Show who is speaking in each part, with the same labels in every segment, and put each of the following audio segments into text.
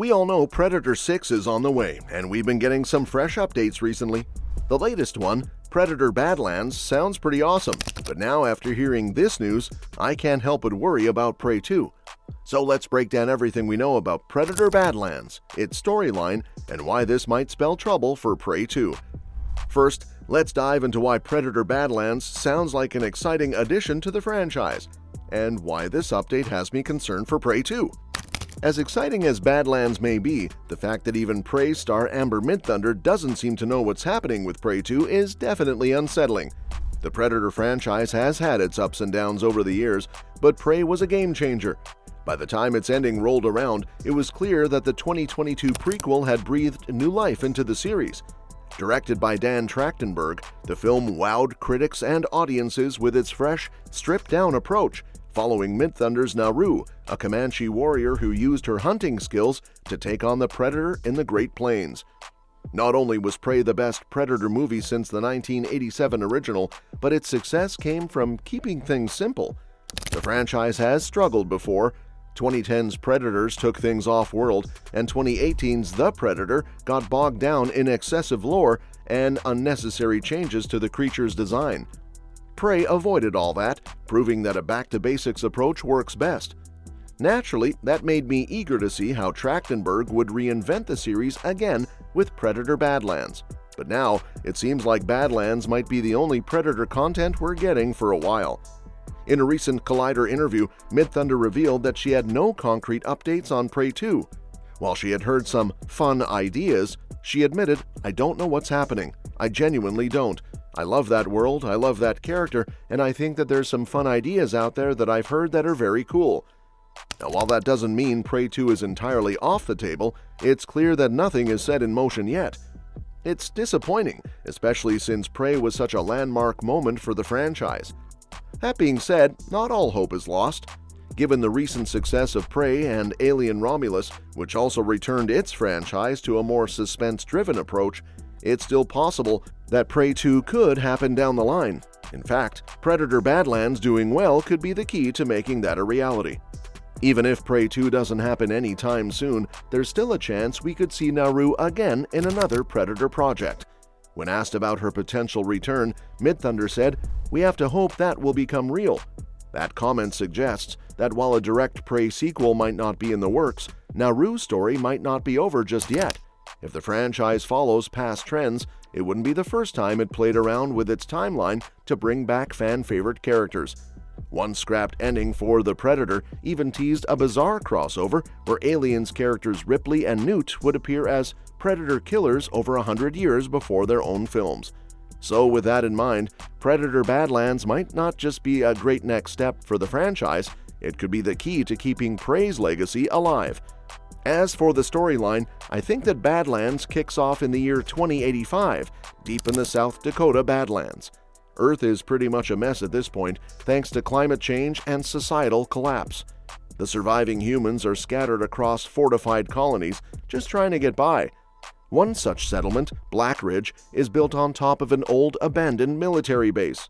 Speaker 1: We all know Predator 6 is on the way, and we've been getting some fresh updates recently. The latest one, Predator Badlands, sounds pretty awesome, but now after hearing this news, I can't help but worry about Prey 2. So let's break down everything we know about Predator Badlands, its storyline, and why this might spell trouble for Prey 2. First, let's dive into why Predator Badlands sounds like an exciting addition to the franchise, and why this update has me concerned for Prey 2. As exciting as Badlands may be, the fact that even Prey star Amber Midthunder doesn't seem to know what's happening with Prey 2 is definitely unsettling. The Predator franchise has had its ups and downs over the years, but Prey was a game changer. By the time its ending rolled around, it was clear that the 2022 prequel had breathed new life into the series. Directed by Dan Trachtenberg, the film wowed critics and audiences with its fresh, stripped-down approach, following Midthunder's Naru, a Comanche warrior who used her hunting skills to take on the Predator in the Great Plains. Not only was Prey the best Predator movie since the 1987 original, but its success came from keeping things simple. The franchise has struggled before. 2010's Predators took things off-world, and 2018's The Predator got bogged down in excessive lore and unnecessary changes to the creature's design. Prey avoided all that, proving that a back-to-basics approach works best. Naturally, that made me eager to see how Trachtenberg would reinvent the series again with Predator Badlands. But now, it seems like Badlands might be the only Predator content we're getting for a while. In a recent Collider interview, Midthunder revealed that she had no concrete updates on Prey 2. While she had heard some fun ideas, she admitted, "I don't know what's happening. I genuinely don't. I love that world, I love that character, and I think that there's some fun ideas out there that I've heard that are very cool." Now, while that doesn't mean Prey 2 is entirely off the table, it's clear that nothing is set in motion yet. It's disappointing, especially since Prey was such a landmark moment for the franchise. That being said, not all hope is lost. Given the recent success of Prey and Alien Romulus, which also returned its franchise to a more suspense-driven approach, it's still possible that Prey 2 could happen down the line. In fact, Predator Badlands doing well could be the key to making that a reality. Even if Prey 2 doesn't happen anytime soon, there's still a chance we could see Naru again in another Predator project. When asked about her potential return, Midthunder said, "We have to hope that will become real." That comment suggests that while a direct Prey sequel might not be in the works, Naru's story might not be over just yet. If the franchise follows past trends, it wouldn't be the first time it played around with its timeline to bring back fan-favorite characters. One scrapped ending for The Predator even teased a bizarre crossover where Aliens characters Ripley and Newt would appear as Predator killers over 100 years before their own films. So with that in mind, Predator Badlands might not just be a great next step for the franchise, it could be the key to keeping Prey's legacy alive. As for the storyline, I think that Badlands kicks off in the year 2085, deep in the South Dakota Badlands. Earth is pretty much a mess at this point, thanks to climate change and societal collapse. The surviving humans are scattered across fortified colonies, just trying to get by. One such settlement, Black Ridge, is built on top of an old abandoned military base.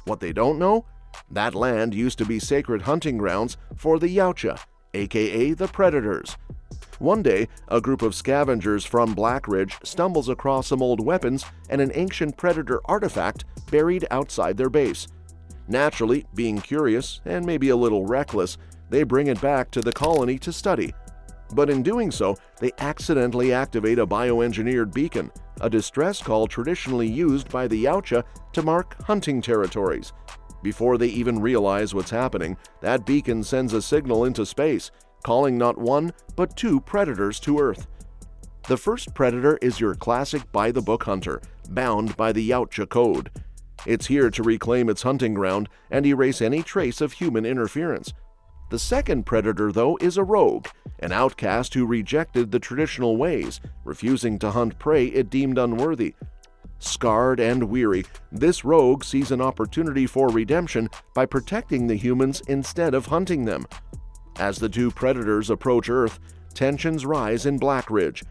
Speaker 1: What they don't know? That land used to be sacred hunting grounds for the Yautja, aka the Predators. One day, a group of scavengers from Black Ridge stumbles across some old weapons and an ancient Predator artifact buried outside their base. Naturally, being curious and maybe a little reckless, they bring it back to the colony to study. But in doing so, they accidentally activate a bioengineered beacon, a distress call traditionally used by the Yautja to mark hunting territories. Before they even realize what's happening, that beacon sends a signal into space, calling not one, but two predators to Earth. The first predator is your classic by-the-book hunter, bound by the Yautja Code. It's here to reclaim its hunting ground and erase any trace of human interference. The second predator, though, is a rogue, an outcast who rejected the traditional ways, refusing to hunt prey it deemed unworthy. Scarred and weary, this rogue sees an opportunity for redemption by protecting the humans instead of hunting them. As the two predators approach Earth, tensions rise in Black Ridge.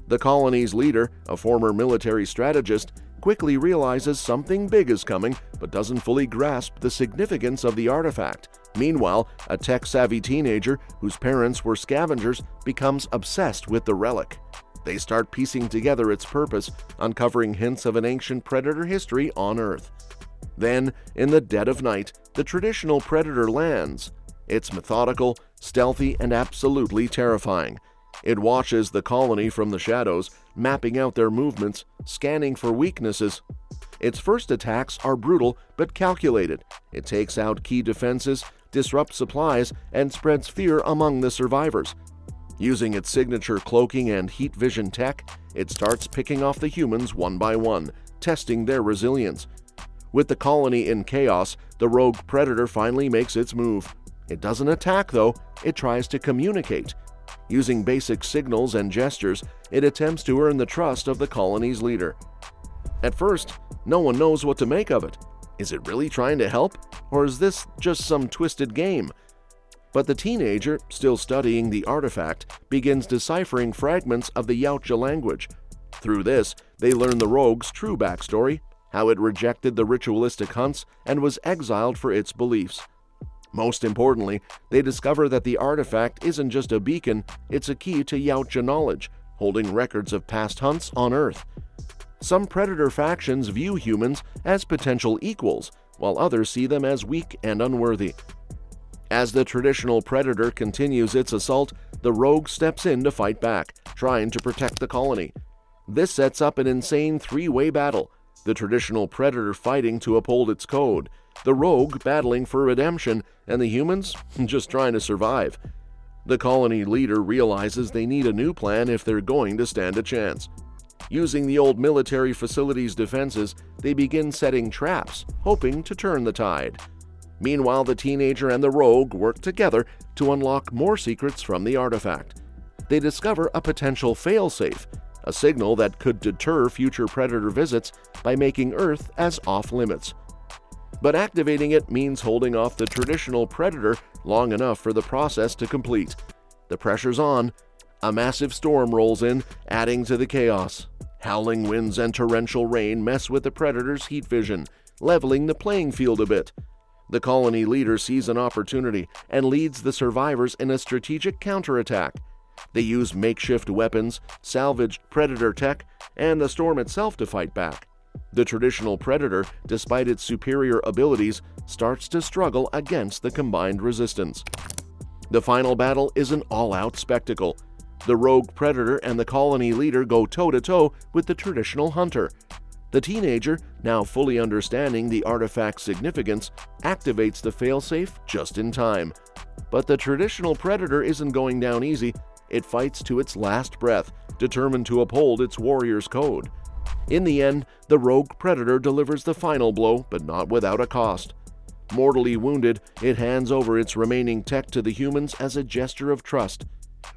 Speaker 1: The colony's leader, a former military strategist, quickly realizes something big is coming, but doesn't fully grasp the significance of the artifact. Meanwhile, a tech-savvy teenager whose parents were scavengers becomes obsessed with the relic. They start piecing together its purpose, uncovering hints of an ancient predator history on Earth. Then, in the dead of night, the traditional predator lands. It's methodical, stealthy, and absolutely terrifying. It watches the colony from the shadows, mapping out their movements, scanning for weaknesses. Its first attacks are brutal but calculated. It takes out key defenses, disrupts supplies, and spreads fear among the survivors. Using its signature cloaking and heat vision tech, it starts picking off the humans one by one, testing their resilience. With the colony in chaos, the rogue predator finally makes its move. It doesn't attack, though. It tries to communicate. Using basic signals and gestures, it attempts to earn the trust of the colony's leader. At first, no one knows what to make of it. Is it really trying to help, or is this just some twisted game? But the teenager, still studying the artifact, begins deciphering fragments of the Yautja language. Through this, they learn the rogue's true backstory, how it rejected the ritualistic hunts and was exiled for its beliefs. Most importantly, they discover that the artifact isn't just a beacon, it's a key to Yautja knowledge, holding records of past hunts on Earth. Some predator factions view humans as potential equals, while others see them as weak and unworthy. As the traditional predator continues its assault, the rogue steps in to fight back, trying to protect the colony. This sets up an insane three-way battle, the traditional predator fighting to uphold its code, the rogue battling for redemption, and the humans just trying to survive. The colony leader realizes they need a new plan if they're going to stand a chance. Using the old military facility's defenses, they begin setting traps, hoping to turn the tide. Meanwhile, the teenager and the rogue work together to unlock more secrets from the artifact. They discover a potential failsafe, a signal that could deter future predator visits by making Earth as off-limits. But activating it means holding off the traditional predator long enough for the process to complete. The pressure's on. A massive storm rolls in, adding to the chaos. Howling winds and torrential rain mess with the predator's heat vision, leveling the playing field a bit. The colony leader sees an opportunity and leads the survivors in a strategic counterattack. They use makeshift weapons, salvaged predator tech, and the storm itself to fight back. The traditional predator, despite its superior abilities, starts to struggle against the combined resistance. The final battle is an all-out spectacle. The rogue predator and the colony leader go toe-to-toe with the traditional hunter. The teenager, now fully understanding the artifact's significance, activates the failsafe just in time. But the traditional predator isn't going down easy. It fights to its last breath, determined to uphold its warrior's code. In the end, the rogue predator delivers the final blow, but not without a cost. Mortally wounded, it hands over its remaining tech to the humans as a gesture of trust.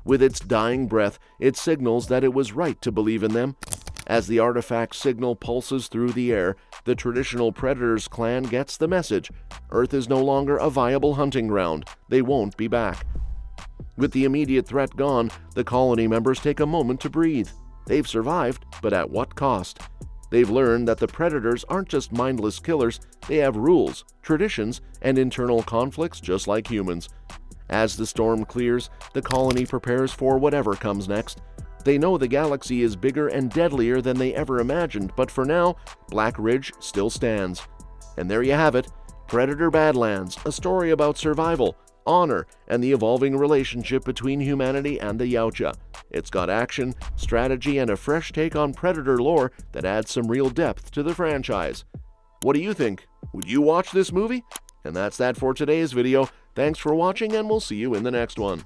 Speaker 1: With its dying breath, it signals that it was right to believe in them. As the artifact signal pulses through the air, the traditional predator's clan gets the message. Earth is no longer a viable hunting ground. They won't be back. With the immediate threat gone, the colony members take a moment to breathe. They've survived, but at what cost? They've learned that the predators aren't just mindless killers, they have rules, traditions, and internal conflicts just like humans. As the storm clears, the colony prepares for whatever comes next. They know the galaxy is bigger and deadlier than they ever imagined, but for now, Black Ridge still stands. And there you have it, Predator Badlands, a story about survival, honor, and the evolving relationship between humanity and the Yautja. It's got action, strategy, and a fresh take on Predator lore that adds some real depth to the franchise. What do you think? Would you watch this movie? And that's that for today's video. Thanks for watching, and we'll see you in the next one.